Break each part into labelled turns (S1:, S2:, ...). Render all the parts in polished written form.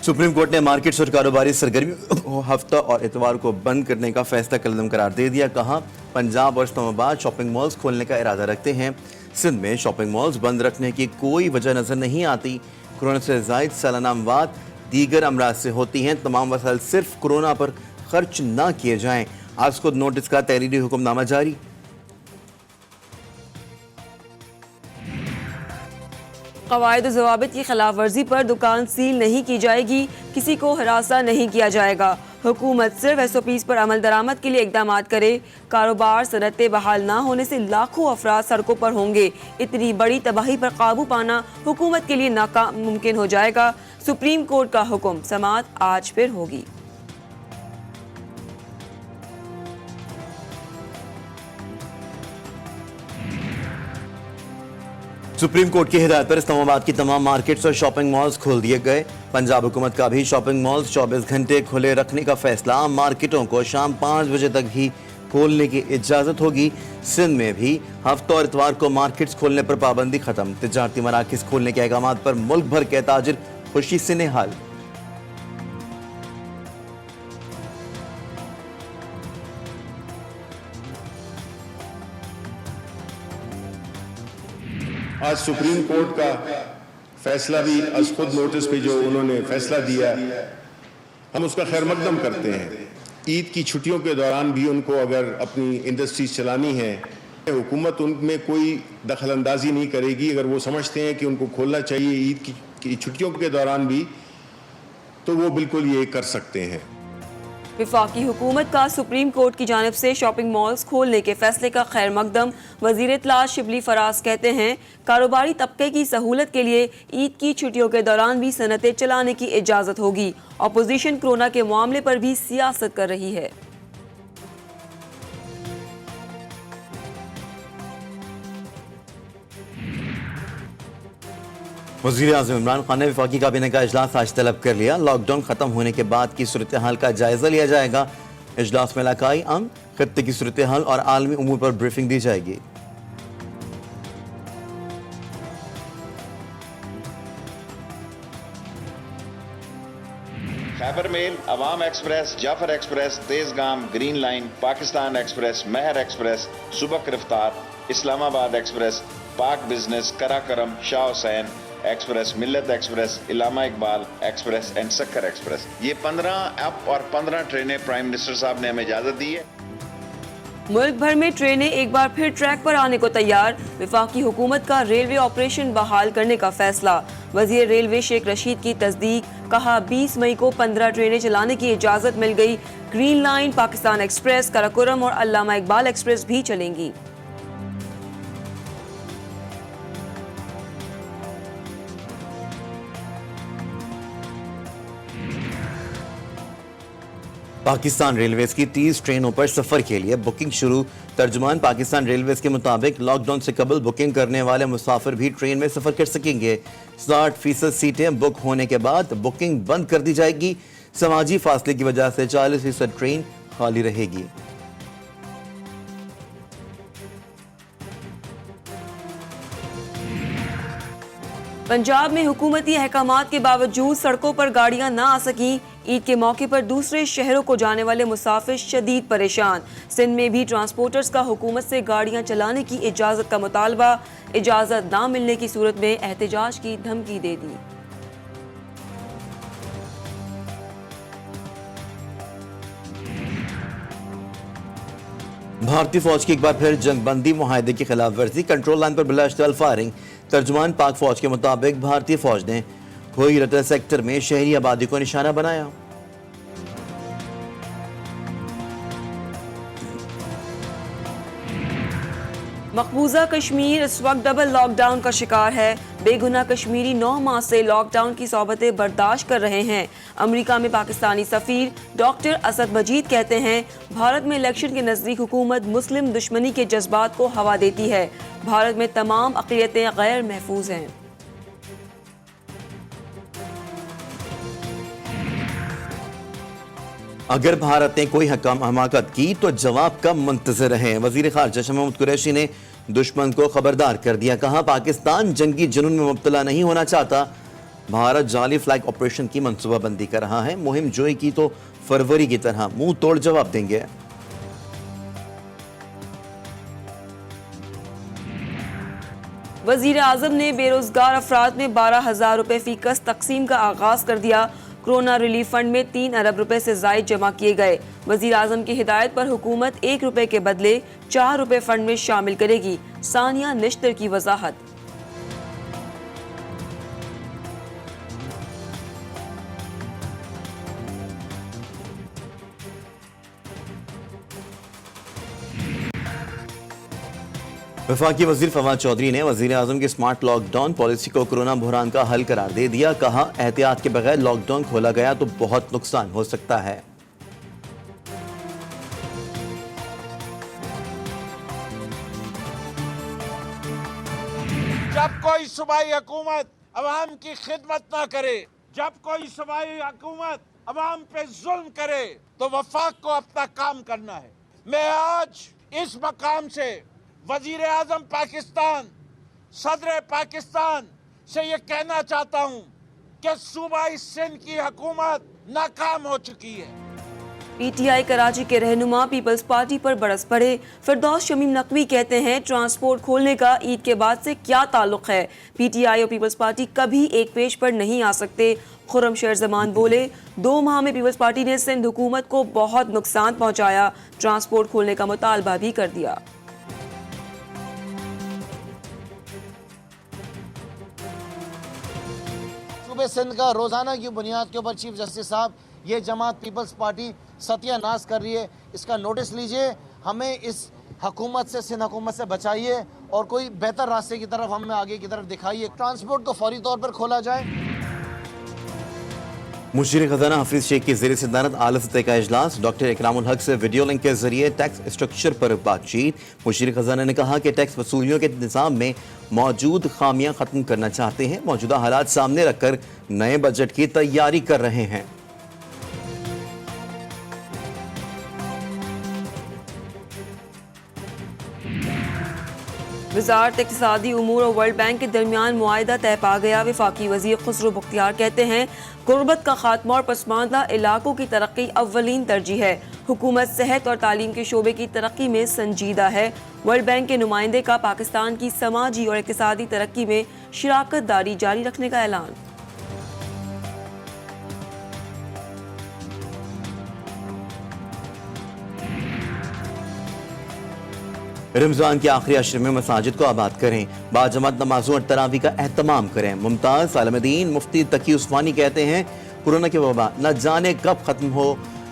S1: Supreme court ने markets और कारोबारी सरगर्मी को हफ्ता और इतवार को बंद करने का फैसला कलम करार दे दिया। कहा, पंजाब और इस्लामाबाद शॉपिंग मॉल्स खोलने का इरादा रखते हैं। सिंध में शॉपिंग मॉल्स बंद रखने की कोई वजह नजर नहीं आती। कोरोना से जायद सालाना अमवात दीगर अमराज से होती हैं। तमाम वसाइल सिर्फ कोरोना पर खर्च न किए जाएं। आज खुद नोटिस का तहरीरी हुक्मनामा जारी।
S2: क़वाइद ज़वाबित की खिलाफ वर्जी पर दुकान सील नहीं की जाएगी, किसी को हरासा नहीं किया जाएगा। हुकूमत सिर्फ SOPs पर अमल दरामद के लिए इकदाम करे। कारोबार सनतें बहाल ना होने से लाखों अफराद सड़कों पर होंगे। इतनी बड़ी तबाही पर काबू पाना हुकूमत के लिए नामुमकिन हो जाएगा। सुप्रीम कोर्ट का हुक्म, समाअत आज फिर होगी।
S1: सुप्रीम कोर्ट की हिदायत पर इस्लामाबाद की तमाम मार्केट्स और शॉपिंग मॉल्स खोल दिए गए। पंजाब हुकूमत का भी शॉपिंग मॉल्स 24 घंटे खुले रखने का फैसला। मार्केटों को शाम 5 बजे तक ही खोलने की इजाजत होगी। सिंध में भी हफ्ता और इतवार को मार्केट्स खोलने पर पाबंदी खत्म। तिजारती मराकिज खोलने के अहकाम पर मुल्क भर के ताजिर खुशी से निहाल।
S3: आज सुप्रीम कोर्ट का फैसला भी अज खुद नोटिस पे जो उन्होंने फैसला दिया, हम उसका खैर मकदम करते हैं। ईद की छुट्टियों के दौरान भी उनको अगर अपनी इंडस्ट्रीज चलानी है, हुकूमत उनमें कोई दखल अंदाजी नहीं करेगी। अगर वो समझते हैं कि उनको खोलना चाहिए ईद की छुट्टियों के दौरान भी, तो वो बिल्कुल ये कर सकते हैं।
S2: वफाकी हुकूमत का सुप्रीम कोर्ट की जानिब से शॉपिंग मॉल्स खोलने के फैसले का खैर मकदम। वजीर इत्तलात शिबली फराज कहते हैं, कारोबारी तबके की सहूलत के लिए ईद की छुट्टियों के दौरान भी सनतें चलाने की इजाज़त होगी। अपोजिशन कोरोना के मामले पर भी सियासत कर रही है।
S1: वज़ीर आज़म इमरान खान ने वफाकी काबीना का इजलास आज तलब कर लिया। लॉकडाउन खत्म होने के बाद की सूरत हाल का जायजा लिया जाएगा। इजलास में इलाकाई अमन, खत्ते की सूरत हाल और आलमी उमूर पर ब्रीफिंग दी जाएगी।
S4: Khyber mail, Awam express, Jaffar express, Tezgam, green line, Pakistan express, Mehr express, Subak Raftar, Islamabad express, Pak business, Karakoram, Shah Hussain express, Millat express, Allama Iqbal express and Sukkur express, ये 15 अप और 15 ट्रेनें प्राइम मिनिस्टर साहब ने हमें इजाजत दी है।
S2: मुल्क भर में ट्रेनें एक बार फिर ट्रैक पर आने को तैयार। वफाकी हुकूमत का रेलवे ऑपरेशन बहाल करने का फैसला। वजीर रेलवे शेख रशीद की तस्दीक। कहा, 20 मई को 15 ट्रेनें चलाने की इजाजत मिल गई। Green line, Pakistan express, Karakoram और अल्लामा इकबाल एक्सप्रेस भी चलेंगी।
S1: पाकिस्तान रेलवेज की 30 ट्रेनों पर सफर के लिए बुकिंग शुरू। तर्जुमान पाकिस्तान रेलवेज के मुताबिक लॉकडाउन से कबल बुकिंग करने वाले मुसाफिर भी ट्रेन में सफर कर सकेंगे। 60% सीटें बुक होने के बाद बुकिंग बंद कर दी जाएगी। समाजी फासले की वजह से 40% ट्रेन खाली रहेगी।
S2: पंजाब में हुकूमती अहकामात के बावजूद सड़कों पर गाड़ियां ना आ सकी। ईद के मौके पर दूसरे शहरों को जाने वाले मुसाफिर शदीद परेशान। सिंध में भी ट्रांसपोर्टर्स का हुकूमत से गाड़ियां चलाने की इजाज़त का मुतालबा। इजाज़त ना मिलने की सूरत में एहतजाज की धमकी दे दी।
S1: भारतीय फौज की एक बार फिर जंगबंदी मुआहदे की खिलाफ वर्जी। कंट्रोल लाइन पर बिलाश्तल फायरिंग। तर्जुमान पाक फौज के मुताबिक भारतीय फौज ने होईरता सेक्टर में शहरी आबादी को निशाना बनाया।
S2: मकबूजा कश्मीर इस वक्त डबल लॉकडाउन का शिकार है। बेगुनाह कश्मीरी 9 माह से लॉकडाउन की सोबतें बर्दाश्त कर रहे हैं। अमेरिका में पाकिस्तानी सफीर डॉक्टर असद मजीद कहते हैं, भारत में इलेक्शन के नजदीक हुकूमत मुस्लिम दुश्मनी के जज्बात को हवा देती है। भारत में तमाम अक़लियतें गैर महफूज हैं।
S1: अगर भारत ने कोई हमाकत की तो जवाब का मुंतज़िर रहे। वज़ीर ख़ारिजा शाह महमूद कुरैशी ने दुश्मन को खबरदार कर दिया। कहा, पाकिस्तान जंगी जुनून में मुब्तला नहीं होना चाहता। भारत जाली फ्लैग ऑपरेशन की मंसूबाबंदी कर रहा है। मुहिम जोई की तो फरवरी की तरह मुंह तोड़ जवाब देंगे।
S2: वजीर आजम ने बेरोजगार अफराद में 12,000 रुपए फीकस तकसीम का आगाज कर दिया। कोरोना रिलीफ फंड में 3 अरब रुपए से जायद जमा किए गए। वजीर आजम की हिदायत पर हुकूमत 1 रुपए के बदले 4 रुपए फंड में शामिल करेगी। सानिया निश्तर की वजाहत।
S1: वफाकी वजीर फवाद चौधरी ने वजीर आजम की स्मार्ट लॉकडाउन पॉलिसी को कोरोना बहरान का हल करार दे दिया। कहा, एहतियात के बगैर लॉकडाउन खोला गया तो बहुत नुकसान हो सकता है।
S5: जब कोई सूबाई हुकूमत अवाम की खिदमत ना करे, जब कोई सूबाई हुकूमत अवाम पे जुल्म करे, तो वफाक को अपना काम करना है। मैं आज इस मकाम से वजीर आजम पाकिस्तान, सदर पाकिस्तान से ये कहना चाहता हूँ कि सूबाई सिंध की हुकूमत नाकाम हो चुकी है।
S2: पीटीआई कराची के रहनुमा पीपल्स पार्टी पर बरस पड़े। फिरदौस शमीम नकवी कहते हैं, ट्रांसपोर्ट खोलने का ईद के बाद से क्या ताल्लुक है। पीटीआई और पीपल्स पार्टी कभी एक पेज पर नहीं आ सकते। खुर्रम शेर जमान बोले, 2 माह में पीपल्स पार्टी ने सिंध हुकूमत को बहुत नुकसान पहुंचाया। ट्रांसपोर्ट खोलने का मुतालबा भी कर दिया।
S6: सूबे सिंध का रोजाना की बुनियाद के ऊपर चीफ जस्टिस साहब ये जमात पीपल्स पार्टी सत्यानाश कर रही है, इसका नोटिस लीजिए। हमें इस हुकूमत से, सिंध हुकूमत से बचाइए और कोई बेहतर रास्ते की तरफ हमें आगे की तरफ दिखाइए। ट्रांसपोर्ट को फौरी तौर पर खोला जाए।
S1: मुशीर खजाना हफीज शेख की ज़ेर सदारत आला सतह का इजलास। डॉक्टर इकरामुल हक से वीडियो लिंक के जरिए टैक्स स्ट्रक्चर पर बातचीत। मुशीर खजाना ने कहा कि टैक्स वसूलियों के निज़ाम में मौजूद खामियां खत्म करना चाहते हैं। मौजूदा हालात सामने रखकर नए बजट की तैयारी कर रहे हैं।
S2: वजारत इक़्तिसादी उमूर और वर्ल्ड बैंक के दरमियान मुआहिदा तय पा गया। वफाकी वज़ीर खुसरो बख्तियार कहते हैं, गुर्बत का खात्मा और पसमानदा इलाकों की तरक्की अव्वलीन तरजीह है। हुकूमत सेहत और तालीम के शोबे की तरक्की में संजीदा है। वर्ल्ड बैंक के नुमाइंदे का पाकिस्तान की समाजी और इक़्तिसादी तरक्की में शराकत दारी जारी रखने का ऐलान।
S1: रमजान के आखिरी अशर में मसाजिद को आबाद करें, बाजमात नमाजों और तरावी का एहतमाम करें। मुमताज आलमदीन मुफ्ती तकी उस्मानी कहते हैं, कोरोना की वबा न जाने कब खत्म हो,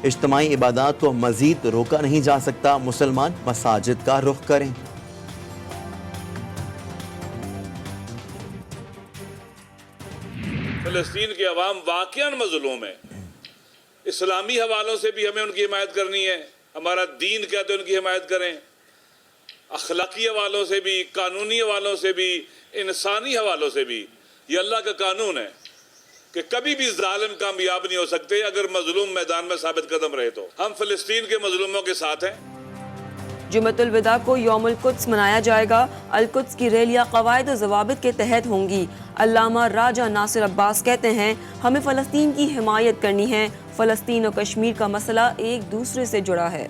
S1: इज्तिमाई इबादत को मजीद रोका नहीं जा सकता। मुसलमान मसाजिद का रुख करें।
S7: फ़लस्तीन के अवाम वाक़ियन मज़लूम है। इस्लामी हवालों से भी हमें उनकी हिमायत करनी है। हमारा दीन कहते हैं उनकी हिमायत करें। अखलाकी हवालों से भी, कानूनी हवालों से भी, इंसानी हवालों से भी। ये अल्लाह का कानून है कि कभी भी जालिम कामयाब नहीं हो सकते अगर मजलूम मैदान में साबित कदम रहे। तो हम फ़लस्तीन के मजलूमों के साथ हैं।
S2: जुम्मतुल विदा को यौमुल कुद्स मनाया जाएगा। अल कुद्स की रैलियां क़वाइद और ज़वाबित के तहत होंगी। अल्लामा राजा नासिर अब्बास कहते हैं, हमें फ़लस्तीन की हिमायत करनी है। फ़लस्तीन और कश्मीर का मसला एक दूसरे से जुड़ा है।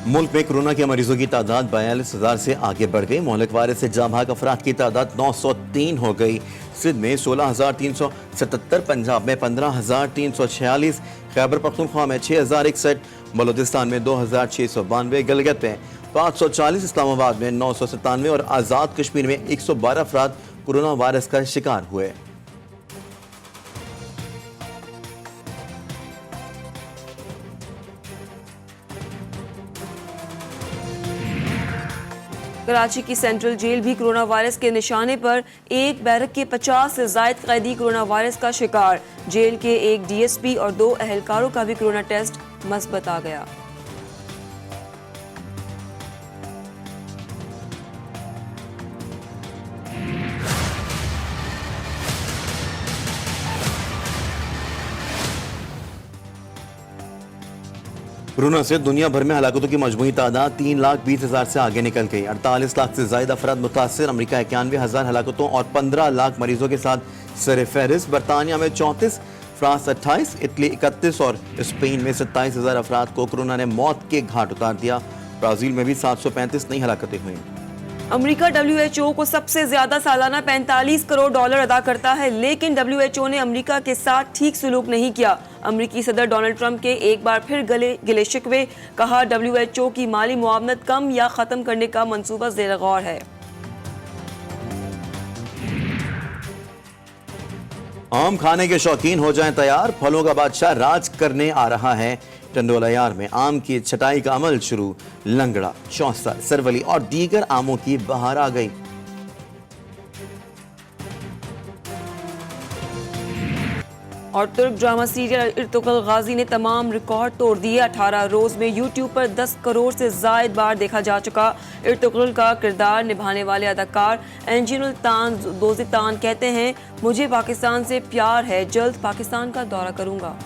S1: मुल्क में कोरोना के मरीजों की तादाद 42,000 से आगे बढ़ गई। मोहलक वायरस से जाँ भाग अफराद की तादाद 903 हो गई। सिंध में 16,377, पंजाब में 15,346, खैबर पख्तूनख्वा में 6,061, बलूचिस्तान में 2,692, गिलगित में 540, इस्लामाबाद में 997 और आज़ाद कश्मीर में 112 अफराद कोरोना वायरस का शिकार हुए।
S2: कराची की सेंट्रल जेल भी कोरोना वायरस के निशाने पर। एक बैरक के 50 से जायद कैदी कोरोना वायरस का शिकार। जेल के एक डीएसपी और 2 अहलकारों का भी कोरोना टेस्ट मस्बत आ गया।
S1: कोरोना से दुनिया भर में हलाकतों की मजमूई तादाद 3,20,000 से आगे निकल गई। 48 लाख से ज्यादा अफराद मुतासर। अमरीका 91,000 हलाकतों और 15 लाख मरीजों के साथ सर-ए-फहरिस्त। बरतानिया में 34, फ्रांस 28, इटली 31 और स्पेन में 27,000 अफराद को कोरोना ने मौत के घाट उतार दिया। ब्राजील में भी 735 नई हलाकतें हुई।
S2: अमेरिका WHO को सबसे ज्यादा सालाना 45 करोड़ डॉलर अदा करता है, लेकिन WHO ने अमेरिका के साथ ठीक सलूक नहीं किया। अमेरिकी सदर डोनाल्ड ट्रंप के एक बार फिर गिले शिकवे। कहा WHO की माली मुआवनत कम या खत्म करने का मंसूबा ज़ेर गौर है।
S1: आम खाने के शौकीन हो जाएं तैयार, फलों का बादशाह राज करने आ रहा है। टंडोलायार में आम की छटाई का अमल शुरू। लंगड़ा, चौसा, सरवली और दीगर आमों की बहार आ गई।
S2: और तुर्क ड्रामा सीरियल इर्तुगरुल गाजी ने तमाम रिकॉर्ड तोड़ दिए। 18 रोज में यूट्यूब पर 10 करोड़ से जायद बार देखा जा चुका। इर्तुगरुल का किरदार निभाने वाले अदाकार एंजिनुल तान दोजितान कहते हैं, मुझे पाकिस्तान से प्यार है, जल्द पाकिस्तान का दौरा करूंगा।